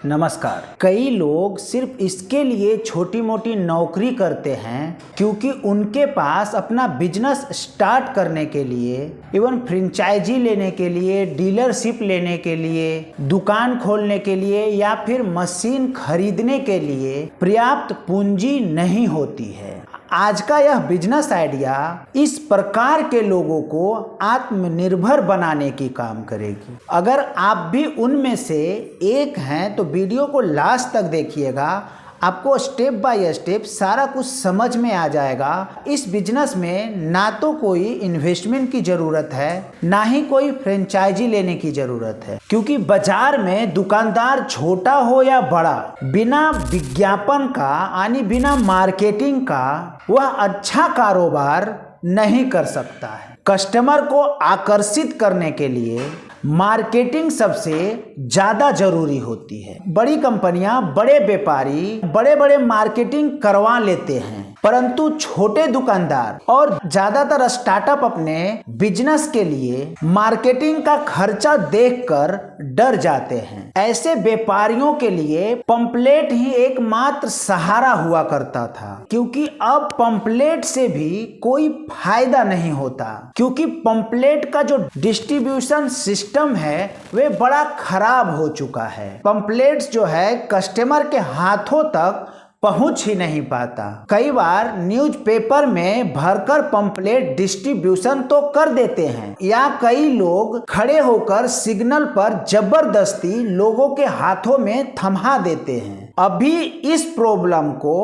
नमस्कार। कई लोग सिर्फ इसके लिए छोटी मोटी नौकरी करते हैं क्योंकि उनके पास अपना बिजनेस स्टार्ट करने के लिए, इवन फ्रेंचाइजी लेने के लिए, डीलरशिप लेने के लिए, दुकान खोलने के लिए या फिर मशीन खरीदने के लिए पर्याप्त पूंजी नहीं होती है। आज का यह बिजनेस आइडिया इस प्रकार के लोगों को आत्मनिर्भर बनाने की काम करेगी। अगर आप भी उनमें से एक हैं तो वीडियो को लास्ट तक देखिएगा, आपको स्टेप बाय स्टेप सारा कुछ समझ में आ जाएगा। इस बिजनेस में ना तो कोई इन्वेस्टमेंट की ज़रूरत है, ना ही कोई फ्रेंचाइजी लेने की ज़रूरत है, क्योंकि बाजार में दुकानदार छोटा हो या बड़ा, बिना विज्ञापन का यानी बिना मार्केटिंग का वह अच्छा कारोबार नहीं कर सकता है। कस्टमर को आकर्षित करने के लिए मार्केटिंग सबसे ज़्यादा जरूरी होती है। बड़ी कंपनियां, बड़े व्यापारी बड़े बड़े मार्केटिंग करवा लेते हैं, परंतु छोटे दुकानदार और ज़्यादातर स्टार्टअप अपने बिजनेस के लिए मार्केटिंग का खर्चा देखकर डर जाते हैं। ऐसे व्यापारियों के लिए पंपलेट ही एकमात्र सहारा हुआ करता था, क्योंकि अब पंपलेट से भी कोई फायदा नहीं होता, क्योंकि पंपलेट का जो डिस्ट्रीब्यूशन सिस्टम है वे बड़ा खराब हो चुका है। पंपलेट्स जो है कस्टमर के हाथों तक पहुंच ही नहीं पाता। कई बार न्यूज़पेपर में भरकर पंपलेट डिस्ट्रीब्यूशन तो कर देते हैं, या कई लोग खड़े होकर सिग्नल पर जबरदस्ती लोगों के हाथों में थमा देते हैं। अभी इस प्रॉब्लम को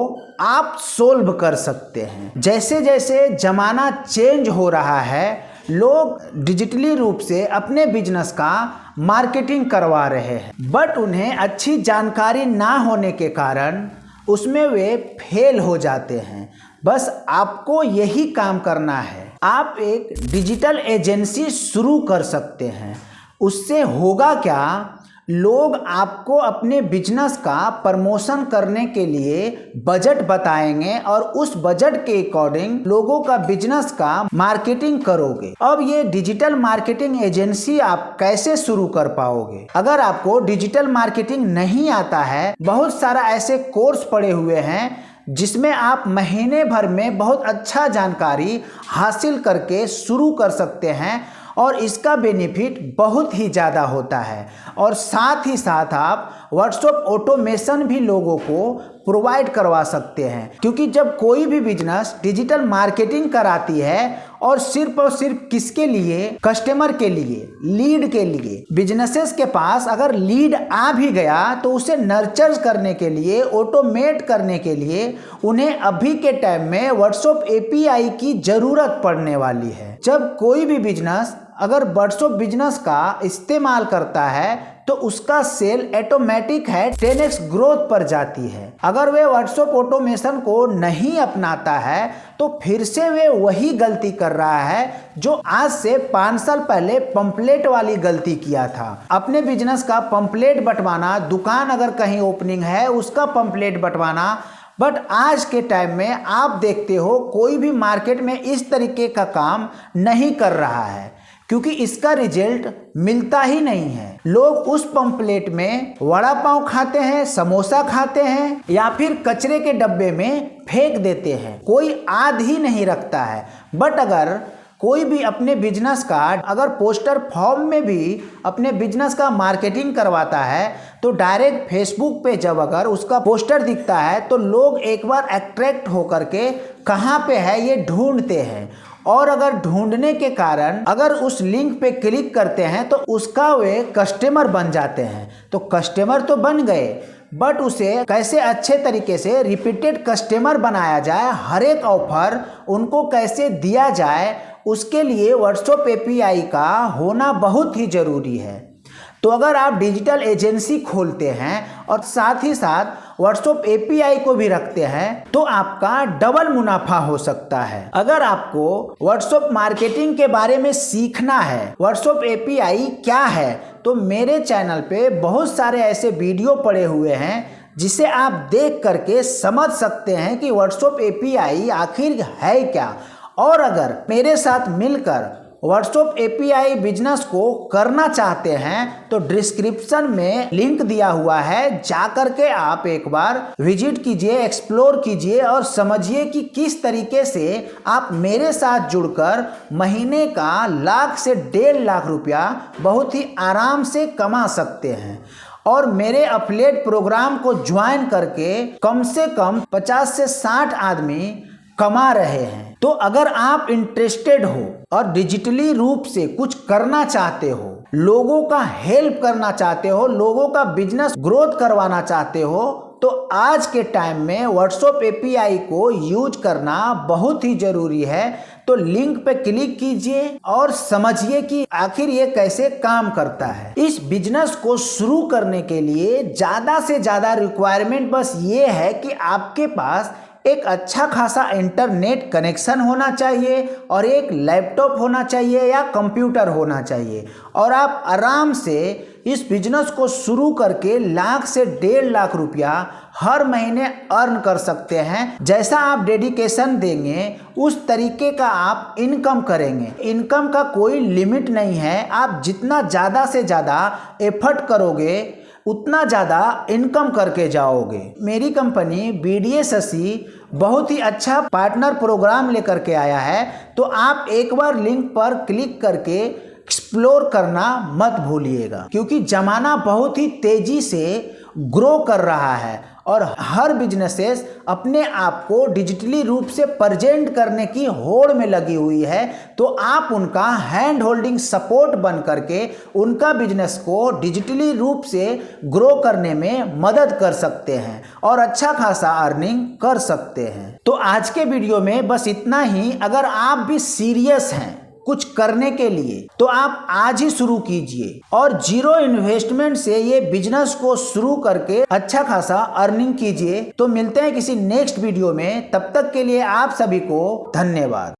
आप सोल्व कर सकते हैं। जैसे जैसे जमाना चेंज हो रहा है, लोग डिजिटली रूप से अपने बिजनेस का मार्केटिंग करवा रहे हैं, बट उन्हें अच्छी जानकारी ना होने के कारण उसमें वे फेल हो जाते हैं। बस आपको यही काम करना है। आप एक डिजिटल एजेंसी शुरू कर सकते हैं। उससे होगा क्या, लोग आपको अपने बिजनेस का प्रमोशन करने के लिए बजट बताएंगे और उस बजट के अकॉर्डिंग लोगों का बिजनेस का मार्केटिंग करोगे। अब ये डिजिटल मार्केटिंग एजेंसी आप कैसे शुरू कर पाओगे? अगर आपको डिजिटल मार्केटिंग नहीं आता है, बहुत सारा ऐसे कोर्स पड़े हुए हैं जिसमें आप महीने भर में बहुत अच्छा जानकारी हासिल करके शुरू कर सकते हैं, और इसका बेनिफिट बहुत ही ज़्यादा होता है। और साथ ही साथ आप व्हाट्सएप ऑटोमेशन भी लोगों को प्रोवाइड करवा सकते हैं, क्योंकि जब कोई भी बिजनेस डिजिटल मार्केटिंग कराती है और सिर्फ किसके लिए, कस्टमर के लिए, लीड के लिए। बिजनेसेस के पास अगर लीड आ भी गया तो उसे नर्चर करने के लिए, ऑटोमेट करने के लिए उन्हें अभी के टाइम में व्हाट्सएप एपीआई की ज़रूरत पड़ने वाली है। जब कोई भी बिजनेस अगर व्हाट्सएप बिजनेस का इस्तेमाल करता है तो उसका सेल ऑटोमेटिक है 10x ग्रोथ पर जाती है। अगर वे व्हाट्सएप ऑटोमेशन को नहीं अपनाता है तो फिर से वे वही गलती कर रहा है जो आज से 5 साल पहले पंपलेट वाली गलती किया था। अपने बिजनेस का पंपलेट बंटवाना, दुकान अगर कहीं ओपनिंग है उसका पंपलेट बंटवाना। बट आज के टाइम में आप देखते हो कोई भी मार्केट में इस तरीके का काम नहीं कर रहा है, क्योंकि इसका रिजल्ट मिलता ही नहीं है। लोग उस पंपलेट में वड़ा पाव खाते हैं, समोसा खाते हैं, या फिर कचरे के डब्बे में फेंक देते हैं, कोई याद ही नहीं रखता है। बट अगर कोई भी अपने बिजनेस का अगर पोस्टर फॉर्म में भी अपने बिजनेस का मार्केटिंग करवाता है तो डायरेक्ट फेसबुक पे जब अगर उसका पोस्टर दिखता है तो लोग एक बार अट्रैक्ट होकर के कहाँ पे है ये ढूंढते हैं, और अगर ढूंढने के कारण अगर उस लिंक पे क्लिक करते हैं तो उसका वे कस्टमर बन जाते हैं। तो कस्टमर तो बन गए, बट उसे कैसे अच्छे तरीके से रिपीटेड कस्टमर बनाया जाए, हर एक ऑफर उनको कैसे दिया जाए, उसके लिए व्हाट्सएप एपीआई का होना बहुत ही ज़रूरी है। तो अगर आप डिजिटल एजेंसी खोलते हैं और साथ ही साथ व्हाट्सएप एपीआई को भी रखते हैं तो आपका डबल मुनाफा हो सकता है। अगर आपको व्हाट्सएप मार्केटिंग के बारे में सीखना है, व्हाट्सएप एपीआई क्या है, तो मेरे चैनल पे बहुत सारे ऐसे वीडियो पड़े हुए हैं जिसे आप देख करके समझ सकते हैं कि व्हाट्सएप एपीआई आखिर है क्या। और अगर मेरे साथ मिलकर व्हाट्सएप एपीआई बिजनेस को करना चाहते हैं तो डिस्क्रिप्शन में लिंक दिया हुआ है, जाकर के आप एक बार विजिट कीजिए, एक्सप्लोर कीजिए और समझिए कि किस तरीके से आप मेरे साथ जुड़कर महीने का 1 लाख से 1.5 लाख रुपया बहुत ही आराम से कमा सकते हैं। और मेरे अफिलिएट प्रोग्राम को ज्वाइन करके कम से कम 50 से 60 आदमी कमा रहे हैं। तो अगर आप इंटरेस्टेड हो और डिजिटली रूप से कुछ करना चाहते हो, लोगों का हेल्प करना चाहते हो, लोगों का बिजनेस ग्रोथ करवाना चाहते हो, तो आज के टाइम में व्हाट्सएप एपीआई को यूज करना बहुत ही जरूरी है। तो लिंक पे क्लिक कीजिए और समझिए कि आखिर ये कैसे काम करता है। इस बिजनेस को शुरू करने के लिए ज़्यादा से ज़्यादा रिक्वायरमेंट बस ये है कि आपके पास एक अच्छा खासा इंटरनेट कनेक्शन होना चाहिए और एक लैपटॉप होना चाहिए या कंप्यूटर होना चाहिए, और आप आराम से इस बिजनेस को शुरू करके 1 लाख से 1.5 लाख रुपया हर महीने अर्न कर सकते हैं। जैसा आप डेडिकेशन देंगे उस तरीके का आप इनकम करेंगे। इनकम का कोई लिमिट नहीं है, आप जितना ज़्यादा से ज़्यादा एफर्ट करोगे उतना ज़्यादा इनकम करके जाओगे। मेरी कंपनी BDA शशि बहुत ही अच्छा पार्टनर प्रोग्राम लेकर के आया है, तो आप एक बार लिंक पर क्लिक करके एक्सप्लोर करना मत भूलिएगा, क्योंकि ज़माना बहुत ही तेज़ी से ग्रो कर रहा है और हर बिजनेसेस अपने आप को डिजिटली रूप से प्रेजेंट करने की होड़ में लगी हुई है। तो आप उनका हैंड होल्डिंग सपोर्ट बन करके उनका बिजनेस को डिजिटली रूप से ग्रो करने में मदद कर सकते हैं और अच्छा खासा अर्निंग कर सकते हैं। तो आज के वीडियो में बस इतना ही। अगर आप भी सीरियस हैं कुछ करने के लिए तो आप आज ही शुरू कीजिए और 0 इन्वेस्टमेंट से ये बिजनेस को शुरू करके अच्छा खासा अर्निंग कीजिए। तो मिलते हैं किसी नेक्स्ट वीडियो में, तब तक के लिए आप सभी को धन्यवाद।